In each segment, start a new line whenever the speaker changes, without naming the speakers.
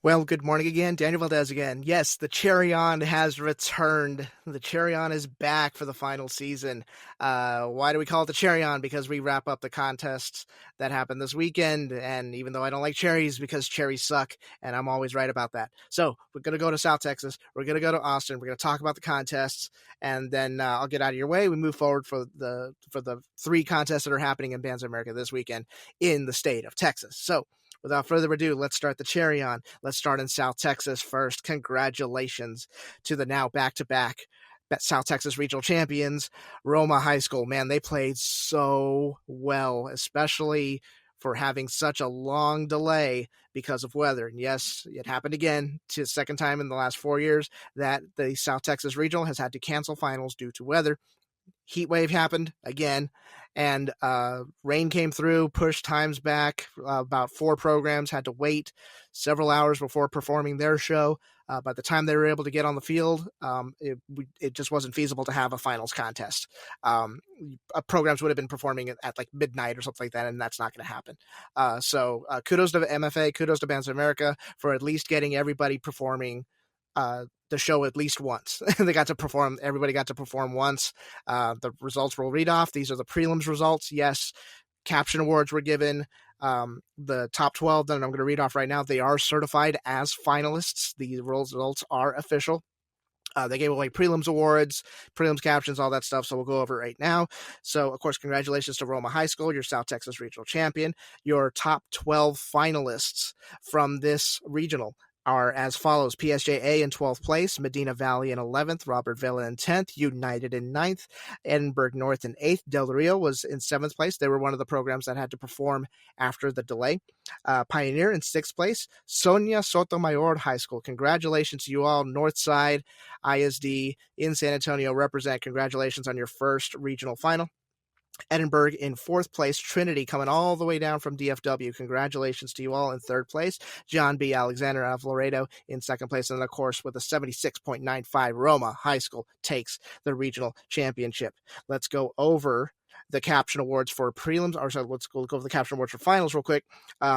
Well, good morning again. Daniel Valdez again. Yes, the Cherry On has returned. The Cherry On is back for the final season. Why do we call it the Cherry On? Because we wrap up the contests that happened this weekend. And even though I don't like cherries, because cherries suck, and I'm always right about that. So we're going to go to South Texas. We're going to go to Austin. We're going to talk about the contests, and then I'll get out of your way. We move forward for the three contests that are happening in Bands of America this weekend in the state of Texas. So without further ado, let's start the cherry on. Let's start in South Texas first. Congratulations to the now back-to-back South Texas regional champions, Roma High School. Man, they played so well, especially for having such a long delay because of weather. And yes, it happened again. It's the second time in the last 4 years that the South Texas regional has had to cancel finals due to weather. Heat wave happened again, and rain came through, pushed times back. About 4 programs had to wait several hours before performing their show. By the time they were able to get on the field, it just wasn't feasible to have a finals contest. Programs would have been performing at like midnight or something like that, and that's not going to happen. So kudos to MFA, kudos to Bands of America for at least getting everybody performing the show at least once. They got to perform. Everybody got to perform once. The results we'll read off. These are the prelims results. Yes, caption awards were given. The top 12 that I'm going to read off right now, they are certified as finalists. The results are official. They gave away prelims awards, prelims captions, all that stuff. So we'll go over it right now. So, of course, congratulations to Roma High School, your South Texas regional champion. Your top 12 finalists from this regional are as follows: PSJA in 12th place, Medina Valley in 11th, Robert Villa in 10th, United in 9th, Edinburgh North in 8th, Del Rio was in 7th place. They were one of the programs that had to perform after the delay. Pioneer in 6th place, Sonia Sotomayor High School. Congratulations to you all. Northside ISD in San Antonio represent. Congratulations on your first regional final. Edinburgh in 4th place, Trinity coming all the way down from DFW. Congratulations to you all in 3rd place. John B. Alexander out of Laredo in 2nd place. And of course, with a 76.95, Roma High School takes the regional championship. Let's go over the caption awards for prelims. Or sorry, let's go over the caption awards for finals real quick.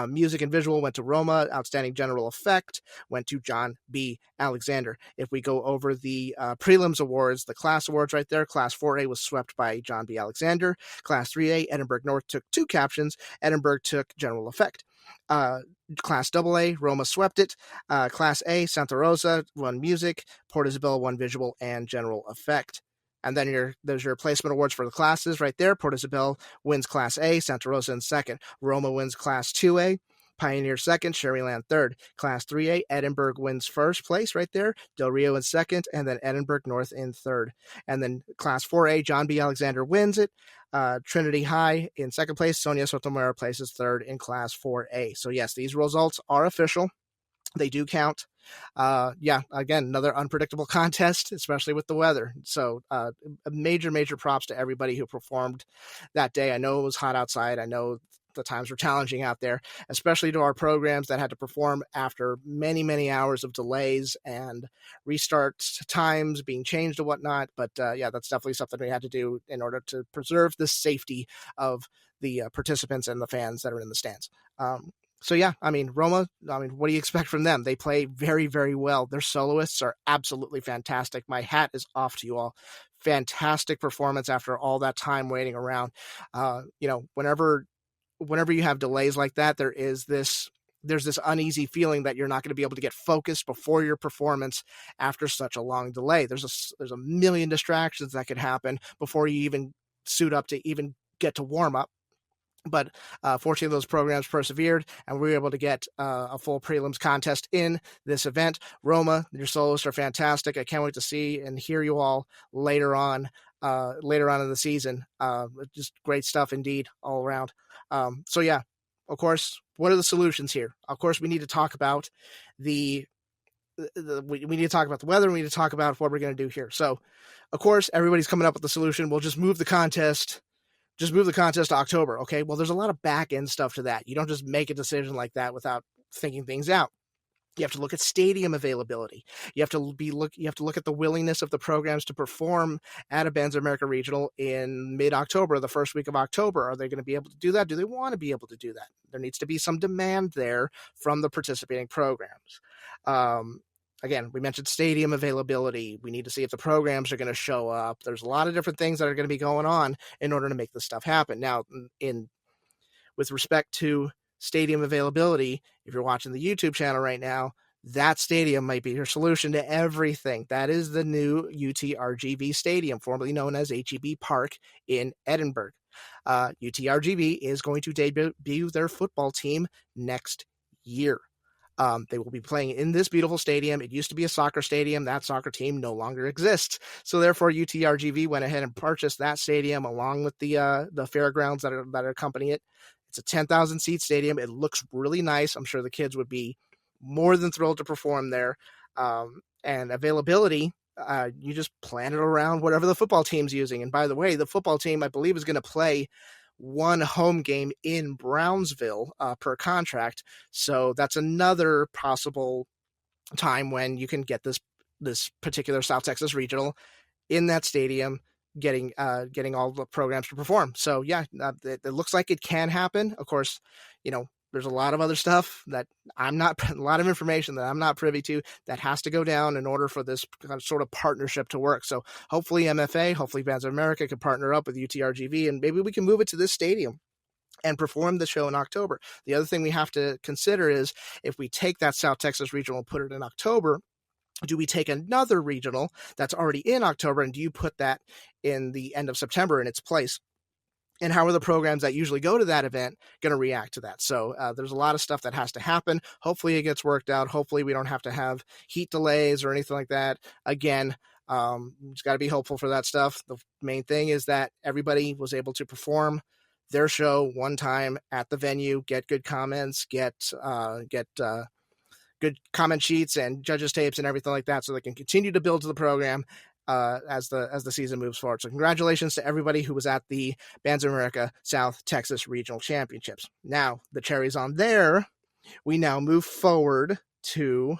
Music and visual went to Roma. Outstanding general effect went to John B. Alexander. If we go over the prelims awards, the class awards right there, Class 4A was swept by John B. Alexander. Class 3A, Edinburgh North took 2 captions. Edinburgh took general effect. Class AA, Roma swept it. Class A, Santa Rosa won music. Port Isabel won visual and general effect. And then there's your placement awards for the classes right there. Port Isabel wins Class A, Santa Rosa in 2nd. Roma wins Class 2A, Pioneer 2nd, Sherryland 3rd. Class 3A, Edinburgh wins 1st place right there. Del Rio in 2nd, and then Edinburgh North in 3rd. And then Class 4A, John B. Alexander wins it. Trinity High in 2nd place. Sonia Sotomayor places 3rd in Class 4A. So yes, these results are official. They do count. Again, another unpredictable contest, especially with the weather. So major props to everybody who performed that day. I know it was hot outside. I know the times were challenging out there, especially to our programs that had to perform after many hours of delays and restart times being changed and whatnot. But that's definitely something we had to do in order to preserve the safety of the participants and the fans that are in the stands. Roma, what do you expect from them? They play very, very well. Their soloists are absolutely fantastic. My hat is off to you all. Fantastic performance after all that time waiting around. Whenever you have delays like that, there's this uneasy feeling that you're not going to be able to get focused before your performance after such a long delay. There's a million distractions that could happen before you even suit up to even get to warm up. But fortunately, those programs persevered, and we were able to get a full prelims contest in this event. Roma, your soloists are fantastic. I can't wait to see and hear you all later on in the season. Just great stuff indeed all around. Of course, what are the solutions here? Of course, we need to talk about we need to talk about the weather. We need to talk about what we're going to do here. So, of course, everybody's coming up with the solution. We'll just move the contest to October. Okay. Well, there's a lot of back end stuff to that. You don't just make a decision like that without thinking things out. You have to look at stadium availability. You have to look at the willingness of the programs to perform at a Bands of America Regional in mid-October, the first week of October. Are they going to be able to do that? Do they want to be able to do that? There needs to be some demand there from the participating programs. Again, we mentioned stadium availability. We need to see if the programs are going to show up. There's a lot of different things that are going to be going on in order to make this stuff happen. Now, with respect to stadium availability, if you're watching the YouTube channel right now, that stadium might be your solution to everything. That is the new UTRGV Stadium, formerly known as HEB Park in Edinburgh. UTRGV is going to debut their football team next year. They will be playing in this beautiful stadium. It used to be a soccer stadium. That soccer team no longer exists. So therefore, UTRGV went ahead and purchased that stadium along with the fairgrounds that accompany it. It's a 10,000 seat stadium. It looks really nice. I'm sure the kids would be more than thrilled to perform there. And availability, you just plan it around whatever the football team's using. And by the way, the football team, I believe, is going to play one home game in Brownsville per contract. So that's another possible time when you can get this particular South Texas Regional in that stadium, getting all the programs to perform. So yeah, it looks like it can happen. Of course, there's a lot of other stuff that a lot of information that I'm not privy to that has to go down in order for this sort of partnership to work. So hopefully MFA, hopefully Bands of America can partner up with UTRGV, and maybe we can move it to this stadium and perform the show in October. The other thing we have to consider is if we take that South Texas Regional and put it in October, do we take another regional that's already in October, and do you put that in the end of September in its place? And how are the programs that usually go to that event going to react to that? So there's a lot of stuff that has to happen. Hopefully it gets worked out. Hopefully we don't have to have heat delays or anything like that. Again, just got to be hopeful for that stuff. The main thing is that everybody was able to perform their show one time at the venue, get good comments, get good comment sheets and judges tapes and everything like that, so they can continue to build to the program as the season moves forward. So congratulations to everybody who was at the Bands of America South Texas Regional Championships. Now, the cherries on there, we now move forward to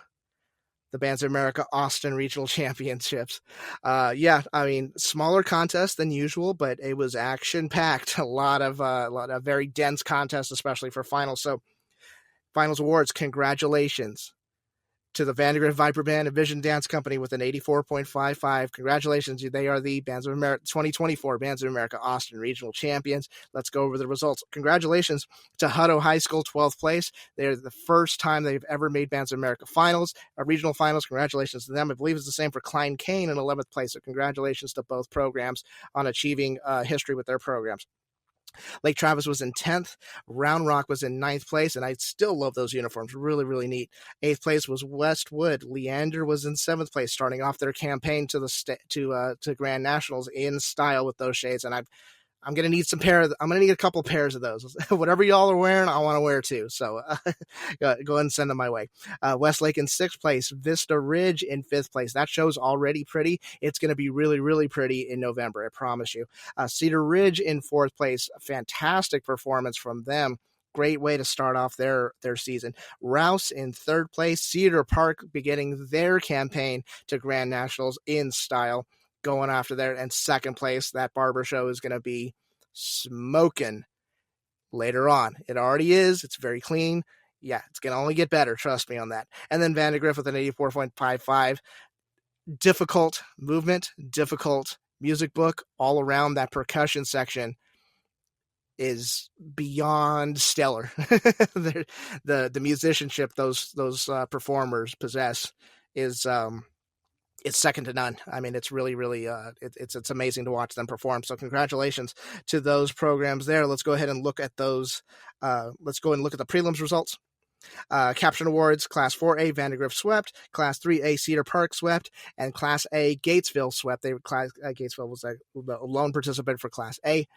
the Bands of America Austin Regional Championships. Smaller contest than usual, but it was action-packed. A lot of very dense contests, especially for finals. So, Finals Awards, congratulations to the Vandergrift Viper Band and Vision Dance Company with an 84.55. Congratulations. They are the Bands of America 2024 Bands of America Austin Regional Champions. Let's go over the results. Congratulations to Hutto High School, 12th place. They're the first time they've ever made Bands of America finals, regional finals. Congratulations to them. I believe it's the same for Klein Kane in 11th place. So congratulations to both programs on achieving history with their programs. Lake Travis was in 10th. Round Rock was in 9th place, and I still love those uniforms. Really, really neat. 8th place was Westwood. Leander was in 7th place, starting off their campaign to Grand Nationals in style with those shades. And I'm going to need I'm going to need a couple pairs of those. Whatever y'all are wearing, I want to wear too. So go ahead and send them my way. Westlake in 6th place. Vista Ridge in 5th place. That show's already pretty. It's going to be really, really pretty in November. I promise you. Cedar Ridge in 4th place. Fantastic performance from them. Great way to start off their season. Rouse in 3rd place. Cedar Park beginning their campaign to Grand Nationals in style. Going after there, and 2nd place, that barber show is going to be smoking later on. It already is. It's very clean. Yeah, it's going to only get better. Trust me on that. And then Vandergrift with an 84.55. Difficult movement, difficult music book all around. That percussion section is beyond stellar. the musicianship those performers possess is it's second to none. I mean, it's really, really, it's amazing to watch them perform. So congratulations to those programs there. Let's go ahead and look at those. Let's go and look at the prelims results. Caption Awards, Class 4A, Vandergrift swept. Class 3A, Cedar Park swept. And Class A, Gatesville swept. Gatesville was the lone participant for Class A.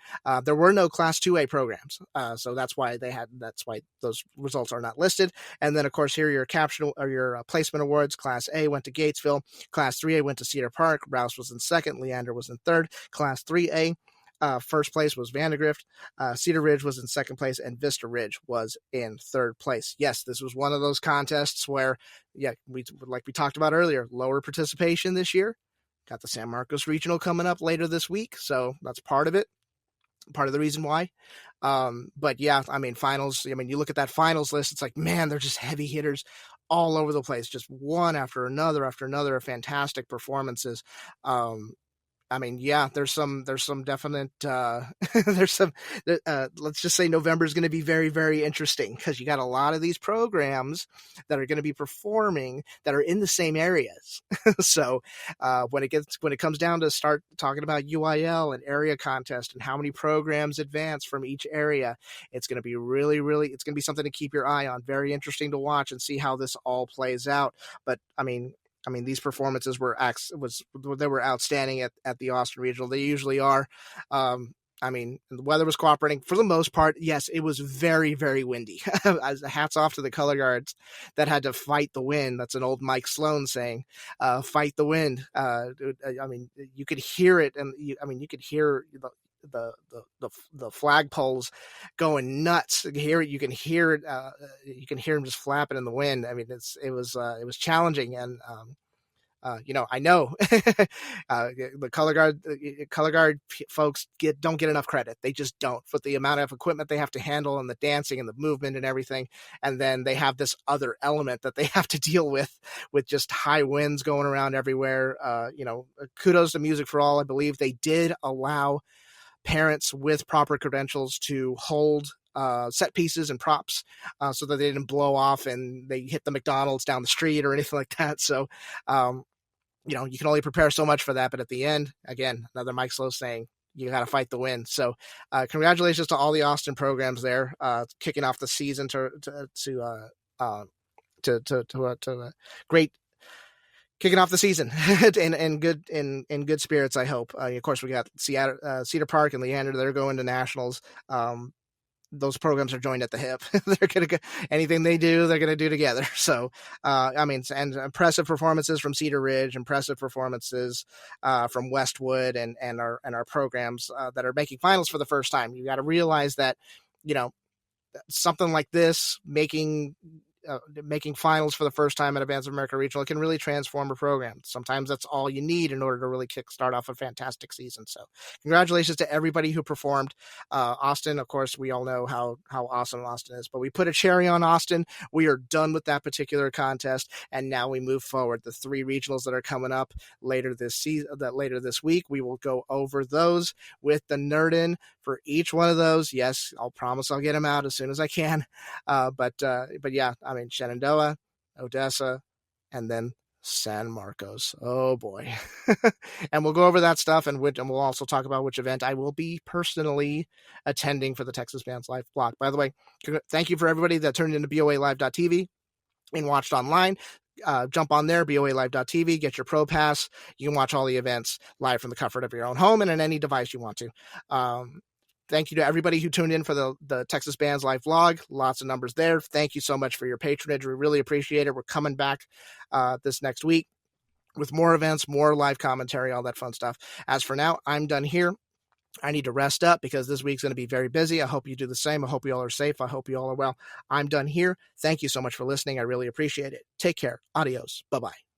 There were no Class 2A programs, so that's why those results are not listed. And then, of course, here are your caption or your placement awards. Class A went to Gatesville. Class 3A went to Cedar Park. Rouse was in 2nd. Leander was in 3rd. Class 3A. First place was Vandegrift. Cedar Ridge was in second place, and Vista Ridge was in third place. Yes, this was one of those contests where, like we talked about earlier, lower participation this year. Got the San Marcos Regional coming up later this week, so that's part of it. Part of the reason why. But yeah, I mean, finals, you look at that finals list, it's like, man, they're just heavy hitters all over the place, just one after another of fantastic performances. There's some definite, there's some, let's just say November is going to be very, very interesting because you got a lot of these programs that are going to be performing that are in the same areas. So when it comes down to start talking about UIL and area contest and how many programs advance from each area, it's going to be really, really, it's going to be something to keep your eye on. Very interesting to watch and see how this all plays out. But these performances were outstanding at the Austin Regional. They usually are. The weather was cooperating for the most part. Yes, it was very, very windy. Hats off to the color guards that had to fight the wind. That's an old Mike Sloan saying, fight the wind. You could hear it, and you could hear the flagpoles going nuts. You can hear it. You can hear them just flapping in the wind. It was challenging, and I know the color guard folks don't get enough credit. They just don't, for the amount of equipment they have to handle and the dancing and the movement and everything. And then they have this other element that they have to deal with just high winds going around everywhere. Kudos to Music for All. I believe they did allow parents with proper credentials to hold set pieces and props so that they didn't blow off and they hit the McDonald's down the street or anything like that. So, you can only prepare so much for that. But at the end, again, another Mike Slow saying, you got to fight the wind. So congratulations to all the Austin programs there, kicking off the season to great, kicking off the season in good spirits, I hope. Of course, we got Cedar Park and Leander. They're going to nationals. Those programs are joined at the hip. They're going to anything they do, they're going to do together. So, and impressive performances from Cedar Ridge, impressive performances from Westwood and our programs that are making finals for the first time. You got to realize that, something like this, making finals for the first time at Advance of America Regional, it can really transform a program. Sometimes that's all you need in order to really start off a fantastic season. So congratulations to everybody who performed. Austin, of course, we all know how awesome Austin is, but we put a cherry on Austin. We are done with that particular contest, and now we move forward. The 3 regionals that are coming up later this week, we will go over those with the nerd-in for each one of those. Yes, I'll promise I'll get them out as soon as I can. But yeah, Shenandoah, Odessa, and then San Marcos. Oh boy. And we'll go over that stuff, and we'll also talk about which event I will be personally attending for the Texas Bands Live block. By the way, thank you for everybody that turned into BOALive.tv and watched online. Jump on there, BOALive.tv, get your Pro Pass. You can watch all the events live from the comfort of your own home and on any device you want to. Thank you to everybody who tuned in for the Texas Bands Live vlog. Lots of numbers there. Thank you so much for your patronage. We really appreciate it. We're coming back this next week with more events, more live commentary, all that fun stuff. As for now, I'm done here. I need to rest up because this week's going to be very busy. I hope you do the same. I hope you all are safe. I hope you all are well. I'm done here. Thank you so much for listening. I really appreciate it. Take care. Adios. Bye-bye.